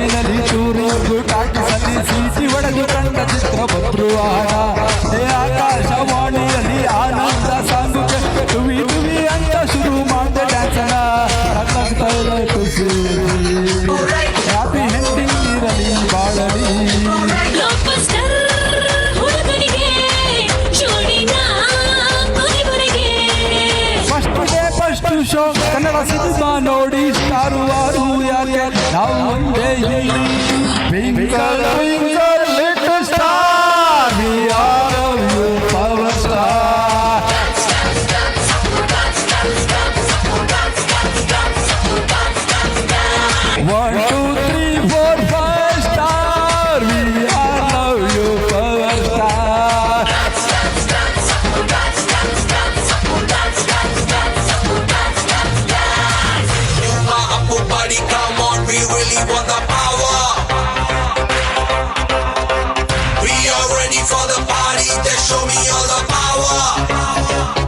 ಟ್ರೈನಲ್ಲಿ ಟೂರಿಂಗು ಟಾಕಿಸಲ್ಲಿ ಸೀಟಿ ಒಡೆದು ಕಂಡ ಚಿತ್ರ ಭದ್ರುವಾಡ ಆಕಾಶವಾಣಿಯಲ್ಲಿ ಆನಂದ ಸಾಂಗುಗೆ ತುವಿ ತುವಿ ಅಂತ ಶುರು ಮಾಡಿದೆ ಡ್ಯಾನ್ಸನ ಹ್ಯಾಪಿ ಹೆಂಡಿಂಗ್ ಇರಲಿ ಬಾಳಲಿ ಫಸ್ಟ್ ಶೋ ಕನ್ನಡ ಸಿನಿಮಾ ನೋಡಿ ಸ್ಟಾರು ವಾರು ಯಾಕೆ ನಾವು ಒಂದೇ twinkle twinkle little star we are you power star 1 2 3 4 5 star we are you power star Come on, we really want the power. We are ready for the party. Then show me all the power.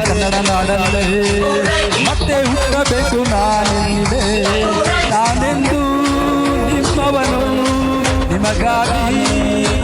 Kannada ನಾಡಲ್ಲೇ ಮತ್ತೆ ಹುಟ್ಟಬೇಕು ನಾನಿದೆ ನಾನೆಂದು ನಿಮ್ಮವನು ನಿಮಗಾಗಿ